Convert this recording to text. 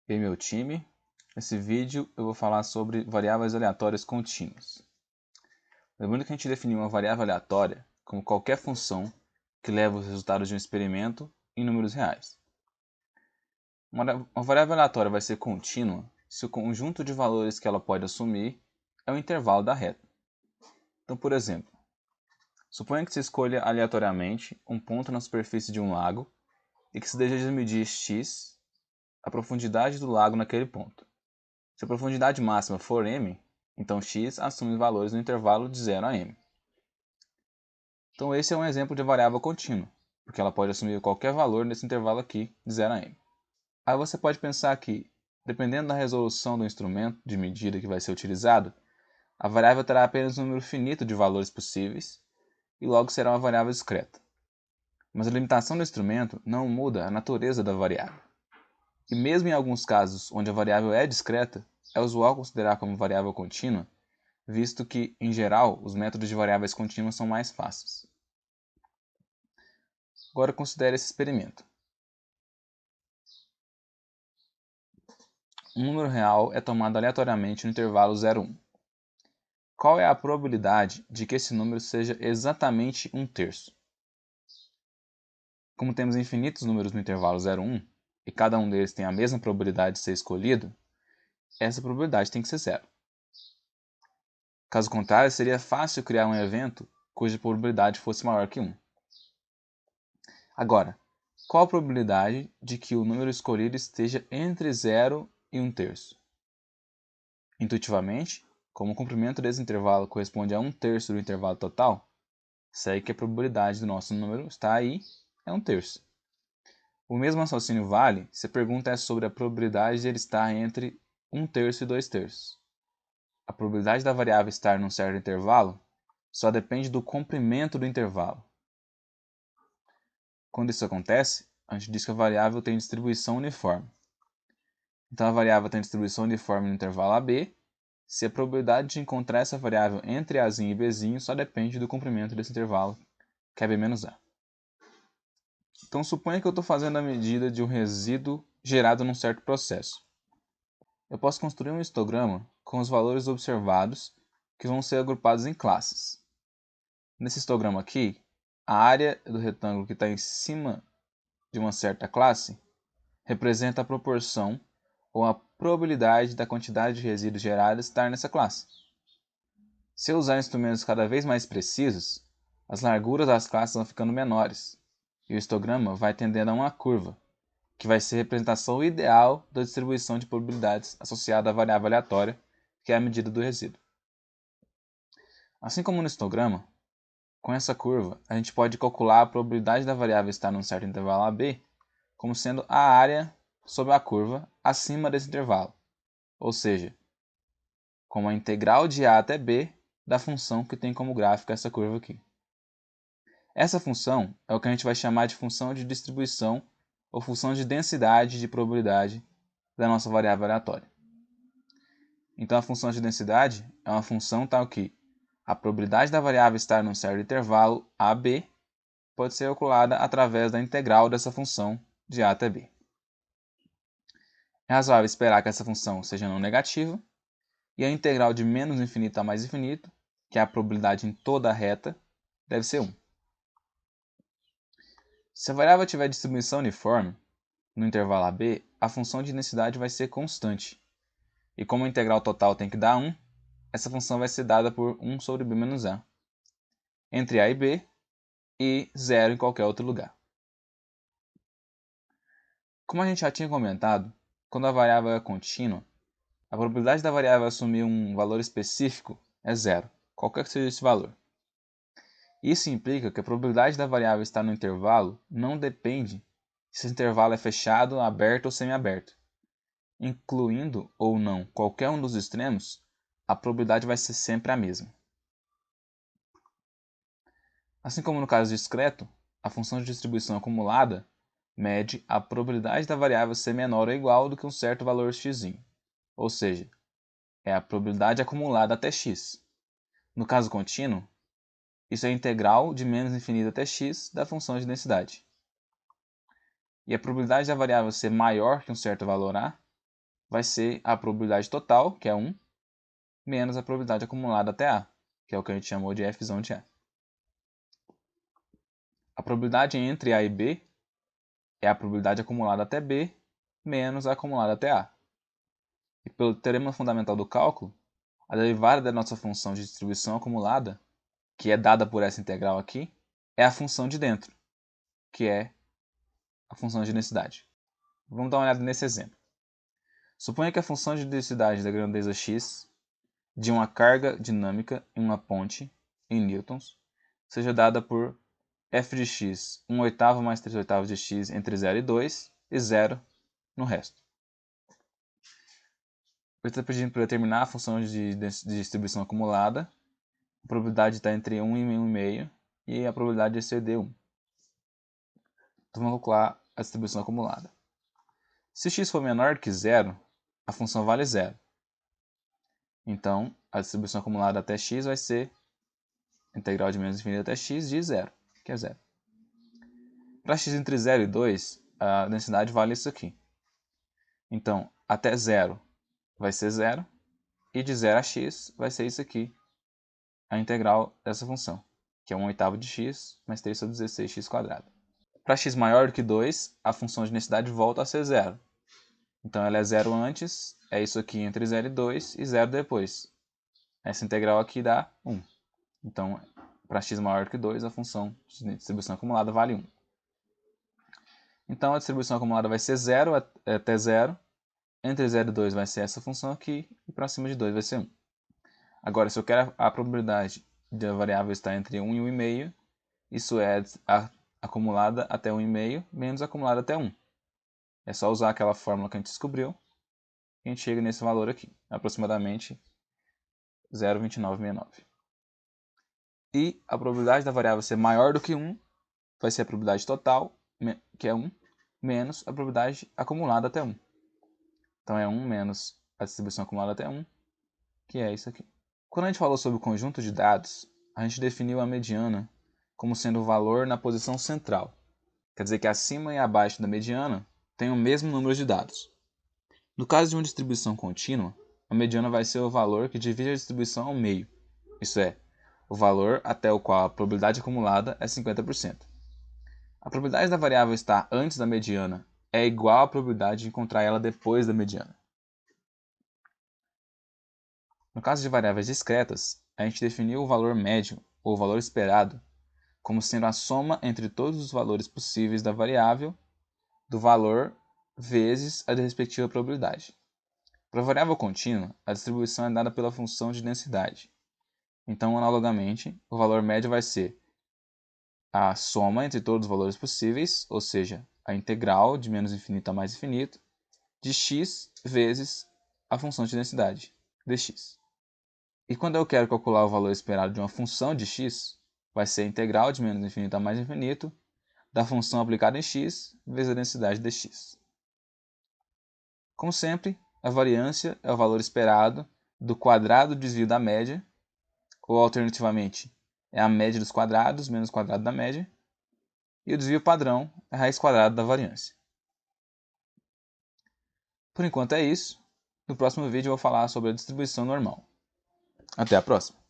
E meu time, nesse vídeo eu vou falar sobre variáveis aleatórias contínuas. Lembrando que a gente definiu uma variável aleatória como qualquer função que leva os resultados de um experimento em números reais. Uma variável aleatória vai ser contínua se o conjunto de valores que ela pode assumir é o intervalo da reta. Então, por exemplo, suponha que se escolha aleatoriamente um ponto na superfície de um lago e que se deseja medir x, a profundidade do lago naquele ponto. Se a profundidade máxima for m, então x assume valores no intervalo de 0 a m. Então esse é um exemplo de variável contínua, porque ela pode assumir qualquer valor nesse intervalo aqui de 0 a m. Aí você pode pensar que, dependendo da resolução do instrumento de medida que vai ser utilizado, a variável terá apenas um número finito de valores possíveis e logo será uma variável discreta. Mas a limitação do instrumento não muda a natureza da variável. E mesmo em alguns casos onde a variável é discreta, é usual considerar como variável contínua, visto que, em geral, os métodos de variáveis contínuas são mais fáceis. Agora considere esse experimento. Um número real é tomado aleatoriamente no intervalo 0, 1. Qual é a probabilidade de que esse número seja exatamente 1/3? Como temos infinitos números no intervalo 0, 1, e cada um deles tem a mesma probabilidade de ser escolhido, essa probabilidade tem que ser 0. Caso contrário, seria fácil criar um evento cuja probabilidade fosse maior que 1. Agora, qual a probabilidade de que o número escolhido esteja entre 0 e 1/3? Intuitivamente, como o comprimento desse intervalo corresponde a 1/3 do intervalo total, segue que a probabilidade do nosso número está aí é 1/3. O mesmo raciocínio vale se a pergunta é sobre a probabilidade de ele estar entre 1/3 e 2/3. A probabilidade da variável estar num certo intervalo só depende do comprimento do intervalo. Quando isso acontece, a gente diz que a variável tem distribuição uniforme. Então a variável tem distribuição uniforme no intervalo AB, se a probabilidade de encontrar essa variável entre Azinho e Bzinho só depende do comprimento desse intervalo, que é B menos A. Então suponha que eu estou fazendo a medida de um resíduo gerado num certo processo. Eu posso construir um histograma com os valores observados que vão ser agrupados em classes. Nesse histograma aqui, a área do retângulo que está em cima de uma certa classe representa a proporção ou a probabilidade da quantidade de resíduos gerados estar nessa classe. Se eu usar instrumentos cada vez mais precisos, as larguras das classes vão ficando menores, e o histograma vai tendendo a uma curva, que vai ser a representação ideal da distribuição de probabilidades associada à variável aleatória, que é a medida do resíduo. Assim como no histograma, com essa curva, a gente pode calcular a probabilidade da variável estar num certo intervalo AB como sendo a área sobre a curva acima desse intervalo, ou seja, como a integral de A até B da função que tem como gráfico essa curva aqui. Essa função é o que a gente vai chamar de função de distribuição ou função de densidade de probabilidade da nossa variável aleatória. Então a função de densidade é uma função tal que a probabilidade da variável estar num certo intervalo AB pode ser calculada através da integral dessa função de A até B. É razoável esperar que essa função seja não negativa, e a integral de menos infinito a mais infinito, que é a probabilidade em toda a reta, deve ser 1. Se a variável tiver distribuição uniforme, no intervalo AB, a função de densidade vai ser constante. E como a integral total tem que dar 1, essa função vai ser dada por 1 sobre B menos A, entre A e B, e 0 em qualquer outro lugar. Como a gente já tinha comentado, quando a variável é contínua, a probabilidade da variável assumir um valor específico é 0, qualquer que seja esse valor. Isso implica que a probabilidade da variável estar no intervalo não depende se esse intervalo é fechado, aberto ou semiaberto. Incluindo ou não qualquer um dos extremos, a probabilidade vai ser sempre a mesma. Assim como no caso discreto, a função de distribuição acumulada mede a probabilidade da variável ser menor ou igual do que um certo valor x, ou seja, é a probabilidade acumulada até x. No caso contínuo, isso é a integral de menos infinito até x da função de densidade. E a probabilidade da variável ser maior que um certo valor a vai ser a probabilidade total, que é 1, menos a probabilidade acumulada até A, que é o que a gente chamou de F de A. A probabilidade entre A e B é a probabilidade acumulada até B, menos a acumulada até A. E pelo teorema fundamental do cálculo, a derivada da nossa função de distribuição acumulada, que é dada por essa integral aqui, é a função de dentro, que é a função de densidade. Vamos dar uma olhada nesse exemplo. Suponha que a função de densidade da grandeza x de uma carga dinâmica em uma ponte, em newtons, seja dada por f de x 1/8 mais 3/8 de x entre 0 e 2 e 0 no resto. Ele está pedindo para determinar a função de distribuição acumulada. A probabilidade está entre 1 e 1,5 e a probabilidade de ser d1. Então vamos calcular a distribuição acumulada. Se x for menor que 0, a função vale 0. Então a distribuição acumulada até x vai ser integral de menos infinito até x de 0, que é 0. Para x entre 0 e 2, a densidade vale isso aqui. Então, até 0 vai ser 0, e de 0 a x vai ser isso aqui, a integral dessa função, que é 1/8 de x mais 3 sobre 16x². Para x maior do que 2, a função de densidade volta a ser 0. Então ela é 0 antes, é isso aqui entre 0 e 2, e 0 depois. Essa integral aqui dá 1. Então, para x maior que 2, a função de distribuição acumulada vale 1. Então, a distribuição acumulada vai ser 0 até 0. Entre 0 e 2 vai ser essa função aqui, e para cima de 2 vai ser 1. Agora, se eu quero a probabilidade da variável estar entre 1 e 1,5, isso é a acumulada até 1,5 menos a acumulada até 1. É só usar aquela fórmula que a gente descobriu e a gente chega nesse valor aqui, aproximadamente 0,2969. E a probabilidade da variável ser maior do que 1 vai ser a probabilidade total, que é 1, menos a probabilidade acumulada até 1. Então é 1 menos a distribuição acumulada até 1, que é isso aqui. Quando a gente falou sobre o conjunto de dados, a gente definiu a mediana como sendo o valor na posição central. Quer dizer que acima e abaixo da mediana tem o mesmo número de dados. No caso de uma distribuição contínua, a mediana vai ser o valor que divide a distribuição ao meio, isso é, o valor até o qual a probabilidade acumulada é 50%. A probabilidade da variável estar antes da mediana é igual à probabilidade de encontrar ela depois da mediana. No caso de variáveis discretas, a gente definiu o valor médio, ou valor esperado, como sendo a soma entre todos os valores possíveis da variável, do valor vezes a respectiva probabilidade. Para a variável contínua, a distribuição é dada pela função de densidade. Então, analogamente, o valor médio vai ser a soma entre todos os valores possíveis, ou seja, a integral de menos infinito a mais infinito, de x vezes a função de densidade, dx. E quando eu quero calcular o valor esperado de uma função de x, vai ser a integral de menos infinito a mais infinito da função aplicada em x vezes a densidade dx. Como sempre, a variância é o valor esperado do quadrado do desvio da média, ou alternativamente, é a média dos quadrados menos o quadrado da média, e o desvio padrão é a raiz quadrada da variância. Por enquanto é isso. No próximo vídeo eu vou falar sobre a distribuição normal. Até a próxima!